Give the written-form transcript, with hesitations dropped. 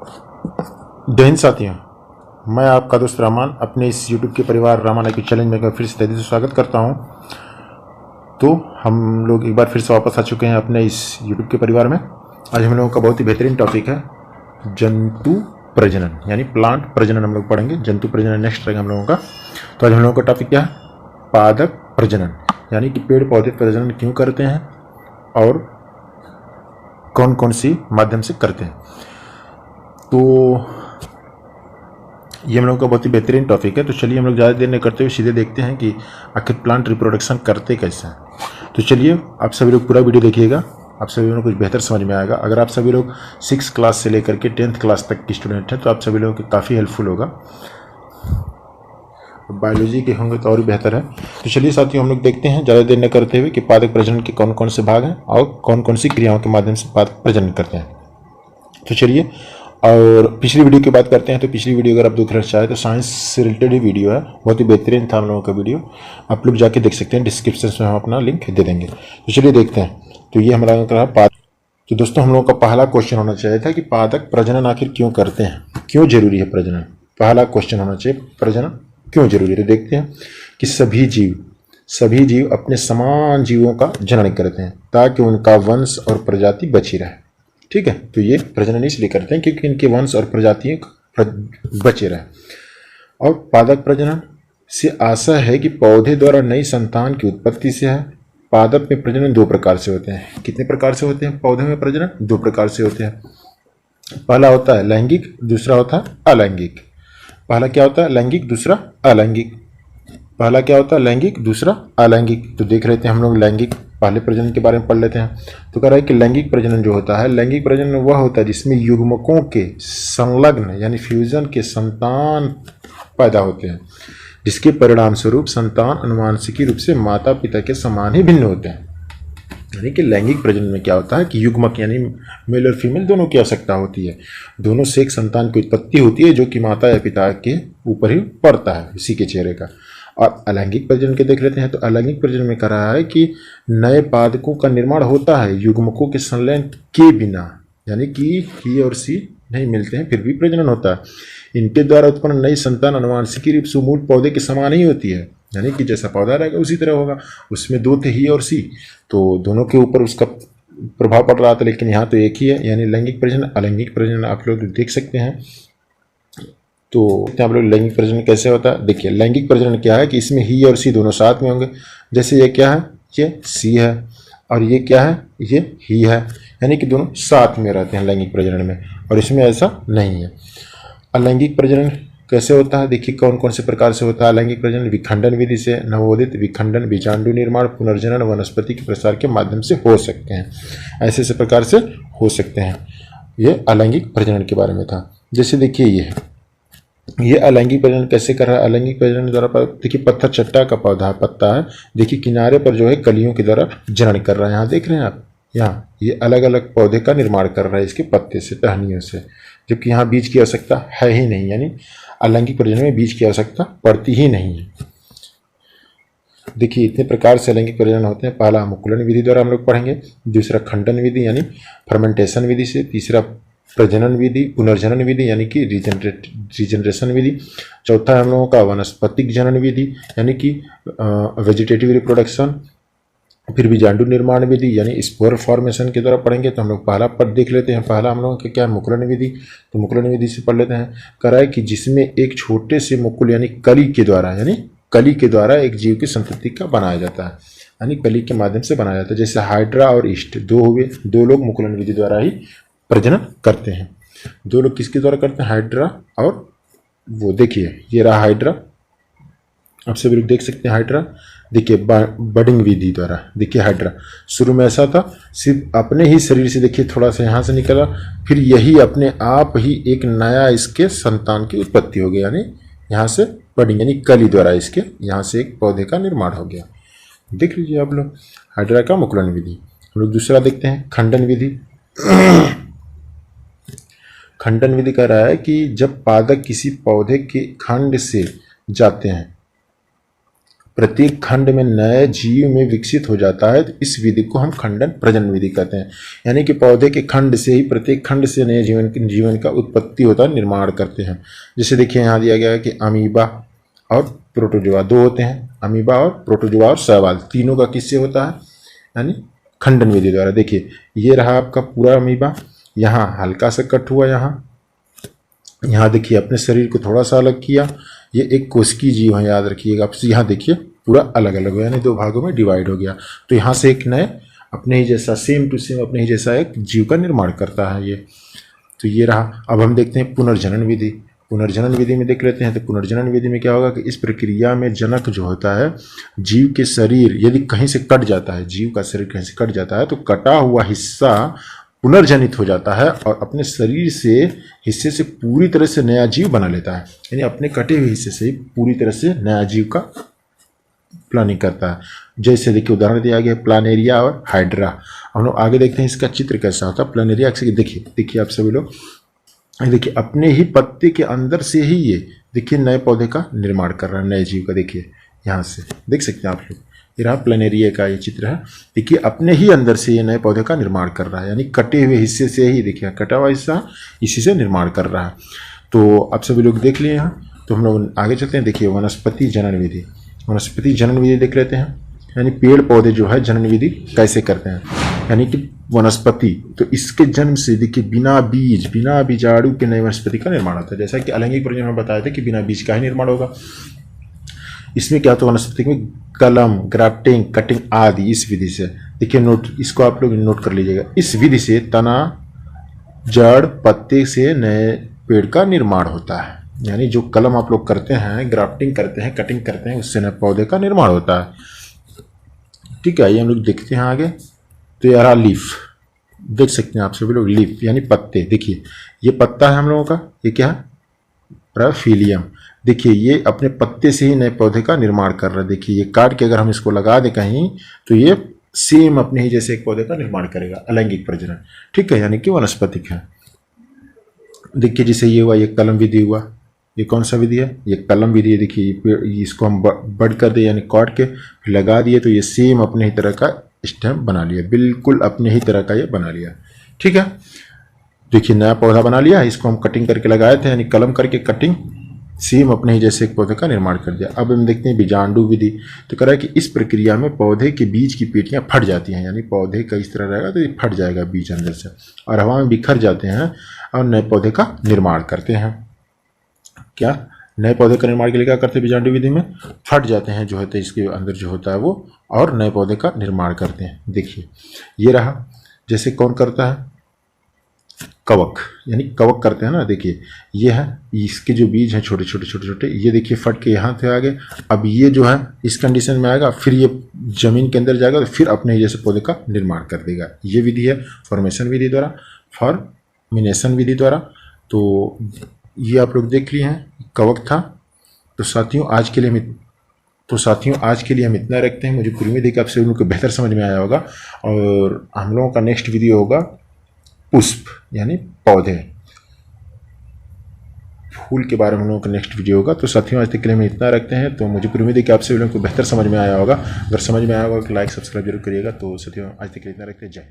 जय हिंद साथियों, मैं आपका दोस्त रहमान अपने इस YouTube के परिवार रामान IQ चैलेंज में फिर से तहे दिल से स्वागत करता हूं। तो हम लोग एक बार फिर से वापस आ चुके हैं अपने इस YouTube के परिवार में। आज हम लोगों का बहुत ही बेहतरीन टॉपिक है जंतु प्रजनन, यानी प्लांट प्रजनन हम लोग पढ़ेंगे। जंतु प्रजनन नेक्स्ट रहेगा हम लोगों का। तो आज हम लोगों का टॉपिक क्या है? पादप प्रजनन, यानी कि पेड़ पौधे प्रजनन क्यों करते हैं और कौन कौन सी माध्यम से करते हैं। तो ये हम लोगों का बहुत ही बेहतरीन टॉपिक है। तो चलिए हम लोग ज़्यादा देर नहीं करते हुए सीधे देखते हैं कि आखिर प्लांट रिप्रोडक्शन करते कैसे हैं। तो चलिए आप सभी लोग पूरा वीडियो देखिएगा, आप सभी लोगों को कुछ बेहतर समझ में आएगा। अगर आप सभी लोग 6 क्लास से लेकर के 10th क्लास तक की स्टूडेंट हैं तो आप सभी लोगों को काफ़ी हेल्पफुल होगा। बायोलॉजी के होंगे तो और भी बेहतर है। तो चलिए साथियों हम लोग देखते हैं ज़्यादा देर न करते हुए कि पादप प्रजनन के कौन कौन से भाग हैं और कौन कौन सी क्रियाओं के माध्यम से पादप प्रजनन करते हैं। तो चलिए, और पिछली वीडियो की बात करते हैं। तो पिछली वीडियो अगर आप देखना चाहें तो साइंस से रिलेटेड ही वीडियो है, बहुत ही बेहतरीन था हम लोगों का वीडियो। आप लोग जाके देख सकते हैं, डिस्क्रिप्शन में हम अपना लिंक दे देंगे। तो चलिए देखते हैं। तो ये हमारा रहा पादप। तो दोस्तों हम लोगों का पहला क्वेश्चन होना चाहिए था कि पादप प्रजनन आखिर क्यों करते हैं, क्यों जरूरी है प्रजनन। पहला क्वेश्चन होना चाहिए प्रजनन क्यों जरूरी है। तो देखते हैं कि सभी जीव अपने समान जीवों का जनन करते हैं ताकि उनका वंश और प्रजाति बची रहे। ठीक है, तो ये प्रजनन इसलिए करते हैं क्योंकि इनके वंश और प्रजातियां बचे रहे। और पादप प्रजनन से आशा है कि पौधे द्वारा नई संतान की उत्पत्ति से है। पादप में प्रजनन 2 प्रकार से होते हैं। कितने प्रकार से होते हैं पौधे में प्रजनन? 2 प्रकार से होते हैं। पहला होता है लैंगिक, दूसरा होता है अलैंगिक। पहला क्या होता है? लैंगिक, दूसरा अलैंगिक। पहला क्या होता है? लैंगिक, दूसरा अलैंगिक। तो देख रहे थे हम लोग लैंगिक पहले प्रजनन के बारे में पढ़ लेते हैं। तो कह रहा है कि लैंगिक प्रजनन जो होता है, लैंगिक प्रजनन वह होता है जिसमें युग्मकों के संलग्न यानी फ्यूजन के संतान पैदा होते हैं, जिसके परिणाम स्वरूप संतान अनुवांशिकी रूप से माता पिता के समान ही भिन्न होते हैं। यानी कि लैंगिक प्रजनन में क्या होता है कि युग्मक यानी मेल और फीमेल दोनों की आवश्यकता होती है। दोनों से एक संतान की उत्पत्ति होती है जो कि माता या पिता के ऊपर ही पड़ता है, इसी के चेहरे का। और अलैंगिक प्रजनन के देख लेते हैं। तो अलैंगिक प्रजनन में कह रहा है कि नए पादकों का निर्माण होता है युग्मकों के संलयन के बिना, यानी कि ही और सी नहीं मिलते हैं फिर भी प्रजनन होता है। इनके द्वारा उत्पन्न नई संतान अनुवांशिकी रूप से मूल पौधे के समान ही होती है, यानी कि जैसा पौधा रहेगा उसी तरह होगा। उसमें 2 थे ही और सी, तो दोनों के ऊपर उसका प्रभाव पड़ रहा था, लेकिन यहाँ तो एक ही है, यानी लैंगिक प्रजनन अलैंगिक प्रजनन आप लोग देख सकते हैं। तो आप लोग लैंगिक प्रजनन कैसे होता है देखिए। लैंगिक प्रजनन क्या है कि इसमें ही और सी दोनों साथ में होंगे। जैसे ये क्या है? ये सी है, और ये क्या है? ये ही है, यानी कि दोनों साथ में रहते हैं लैंगिक प्रजनन में। और इसमें ऐसा नहीं है। अलैंगिक प्रजनन कैसे होता है देखिए, कौन कौन से प्रकार से होता है अलैंगिक प्रजनन। विखंडन विधि से नवोदित विखंडन, बीजांडु निर्माण, पुनर्जनन, वनस्पति के प्रसार के माध्यम से हो सकते हैं। ऐसे ऐसे प्रकार से हो सकते हैं। ये अलैंगिक प्रजनन के बारे में था। जैसे देखिए ये अलैंगिक प्रजनन कैसे कर रहा है। अलैंगिक प्रजनन द्वारा देखिए पत्थर चट्टा का पौधा पत्ता है, देखिए किनारे पर जो है कलियों के द्वारा जनन कर रहा है। यहाँ देख रहे हैं आप, यहाँ ये अलग अलग पौधे का निर्माण कर रहा है इसके पत्ते से, टहनियों से, जबकि यहाँ बीज की आवश्यकता है ही नहीं। यानी अलैंगिक प्रजनन में बीज की आवश्यकता पड़ती ही नहीं है। देखिए इतने प्रकार से अलैंगिक प्रजनन होते हैं। पहला मुकुलन विधि द्वारा हम लोग पढ़ेंगे, दूसरा खंडन विधि यानी फर्मेंटेशन विधि से, तीसरा प्रजनन विधि पुनर्जनन विधि यानी कि रिजनरेशन विधि, चौथा हम लोगों का वनस्पतिक जनन विधि यानी कि वेजिटेटिव रिप्रोडक्शन, फिर बीजांडु निर्माण विधि यानी स्पोर फॉर्मेशन के द्वारा पढ़ेंगे। तो हम लोग पहला पद देख लेते हैं। पहला हम लोगों का क्या है? मुकुलन विधि। तो मुकुलन विधि से पढ़ लेते हैं। कह रहा है कि जिसमें एक छोटे से मुकुल यानी कली के द्वारा एक जीव की संतति का बनाया जाता है, यानी कली के माध्यम से बनाया जाता है। जैसे हाइड्रा और ईस्ट 2 हुए, 2 लोग मुकुलन विधि द्वारा ही प्रजनन करते हैं। 2 लोग किसके द्वारा करते हैं? हाइड्रा और वो देखिए ये रहा हाइड्रा, आप सभी लोग देख सकते हैं हाइड्रा। देखिए बडिंग विधि द्वारा देखिए हाइड्रा शुरू में ऐसा था, सिर्फ अपने ही शरीर से देखिए थोड़ा सा यहाँ से निकला, फिर यही अपने आप ही एक नया इसके संतान की उत्पत्ति हो गई, यानी यहाँ से बडिंग यानी कली द्वारा इसके यहाँ से एक पौधे का निर्माण हो गया। देख लीजिए आप लोग हाइड्रा का मुकुलन विधि। हम लोग दूसरा देखते हैं खंडन विधि। खंडन विधि कह रहा है कि जब पादक किसी पौधे के खंड से जाते हैं प्रत्येक खंड में नए जीव में विकसित हो जाता है, तो इस विधि को हम खंडन प्रजनन विधि कहते हैं। यानी कि पौधे के खंड से ही, प्रत्येक खंड से नए जीवन का उत्पत्ति होता है, निर्माण करते हैं। जैसे देखिए यहाँ दिया गया है कि अमीबा और प्रोटोजोआ दो होते हैं, अमीबा और प्रोटोजोआ और शैवाल, तीनों का किससे होता है, यानी खंडन विधि द्वारा। देखिए ये रहा आपका पूरा अमीबा, यहाँ हल्का सा कट हुआ, यहाँ देखिए अपने शरीर को थोड़ा सा अलग किया, ये एक कोशिकीय जीव है, याद रखिएगा आप। यहाँ देखिए पूरा अलग अलग हो, यानी दो भागों में डिवाइड हो गया। तो यहाँ से एक नए अपने ही जैसा, सेम टू सेम अपने ही जैसा एक जीव का निर्माण करता है ये। तो ये रहा। अब हम देखते हैं पुनर्जनन विधि। पुनर्जनन विधि में देख लेते हैं। तो पुनर्जनन विधि में क्या होगा कि इस प्रक्रिया में जनक जो होता है, जीव के शरीर यदि कहीं से कट जाता है, जीव का शरीर कहीं से कट जाता है, तो कटा हुआ हिस्सा पुनर्जनित हो जाता है और अपने शरीर से हिस्से से पूरी तरह से नया जीव बना लेता है। यानी अपने कटे हुए हिस्से से ही पूरी तरह से नया जीव का प्लानिंग करता है। जैसे देखिए उदाहरण दिया गया प्लानेरिया और हाइड्रा। हम लोग आगे देखते हैं इसका चित्र कैसा होता है। प्लानेरिया देखिए आप सभी लोग, देखिए अपने ही पत्ते के अंदर से ही ये देखिए नए पौधे का निर्माण कर रहा है, नए जीव का। देखिए यहाँ से देख सकते हैं आप लोग, ये रहा प्लानेरिया का ये चित्र है। देखिए अपने ही अंदर से ये नए पौधे का निर्माण कर रहा है, यानी कटे हुए हिस्से से ही, देखिए कटा हुआ हिस्सा इसी से निर्माण कर रहा है। तो आप सभी लोग देख लिए यहाँ। तो हम लोग आगे चलते हैं। देखिए वनस्पति जनन विधि। वनस्पति जनन विधि देख लेते हैं, यानी पेड़ पौधे जो है जनन विधि कैसे करते हैं। यानी कि वनस्पति, तो इसके जन्म से देखिए बिना बीज, बिना बीजाणु के नए वनस्पति का निर्माण होता है। जैसा कि अलैंगिक प्रजनन में बताया था कि बिना बीज का ही निर्माण होगा। इसमें क्या होता है, वनस्पति में कलम, ग्राफ्टिंग, कटिंग आदि इस विधि से। देखिए नोट, इसको आप लोग नोट कर लीजिएगा। इस विधि से तना, जड़, पत्ते से नए पेड़ का निर्माण होता है। यानी जो कलम आप लोग करते हैं, ग्राफ्टिंग करते हैं, कटिंग करते हैं, उससे नए पौधे का निर्माण होता है। ठीक है, ये हम लोग देखते हैं आगे। तो यार लीफ देख सकते हैं आप सभी लोग, लीफ यानी पत्ते। देखिए ये पत्ता है हम लोगों का, ये क्या है, प्रोफिलियम। देखिए ये अपने पत्ते से ही नए पौधे का निर्माण कर रहा है। देखिए ये काट के अगर हम इसको लगा दें कहीं, तो ये सेम अपने ही जैसे एक पौधे का निर्माण करेगा, अलैंगिक प्रजनन। ठीक है, यानी कि वनस्पतिक है। देखिए जैसे ये हुआ, ये कलम विधि हुआ। ये कौन सा विधि है, ये कलम विधि है। देखिए इसको हम बड कर दे, यानी काट के लगा दिए, तो ये सेम अपने ही तरह का स्टेम बना लिया, बिल्कुल अपने ही तरह का ये बना लिया। ठीक है, देखिए नया पौधा बना लिया, इसको हम कटिंग करके लगाए थे, यानी कलम करके कटिंग, सेम अपने ही जैसे एक पौधे का निर्माण कर दिया। अब हम देखते हैं बीजांडु विधि। तो कह रहा है कि इस प्रक्रिया में पौधे के बीज की पेटियां फट जाती हैं, यानी पौधे का इस तरह रहेगा तो ये फट जाएगा बीज अंदर से, और हवा में बिखर जाते हैं और नए पौधे का निर्माण करते हैं। क्या नए पौधे का निर्माण के लिए क्या करते हैं, बीजांडु विधि में फट जाते हैं जो होते हैं इसके अंदर जो होता है वो, और नए पौधे का निर्माण करते हैं। देखिए ये रहा, जैसे कौन करता है, कवक, यानी कवक करते हैं ना। देखिए ये है, इसके जो बीज हैं छोटे छोटे छोटे छोटे, ये देखिए फट के यहाँ थे आगे। अब ये जो है इस कंडीशन में आएगा, फिर ये जमीन के अंदर जाएगा, तो फिर अपने जैसे पौधे का निर्माण कर देगा। ये विधि है फॉर्मेशन विधि द्वारा, फॉर्मिनेशन विधि द्वारा। तो ये आप लोग देख लिए हैं, कवक था। तो साथियों आज के लिए हम इतना रखते हैं। मुझे पूरी उम्मीद है कि आपसे उनको बेहतर समझ में आया होगा, और हम लोगों का नेक्स्ट वीडियो होगा पुष्प यानी पौधे, फूल के बारे में हम लोगों का नेक्स्ट वीडियो होगा। तो साथियों आज तक के लिए हम इतना रखते हैं। तो मुझे पूरी उम्मीद है कि आपसे लोगों को बेहतर समझ में आया होगा। अगर समझ में आया होगा तो लाइक सब्सक्राइब जरूर करिएगा। तो साथियों आज तक के लिए इतना रखते हैं। जय।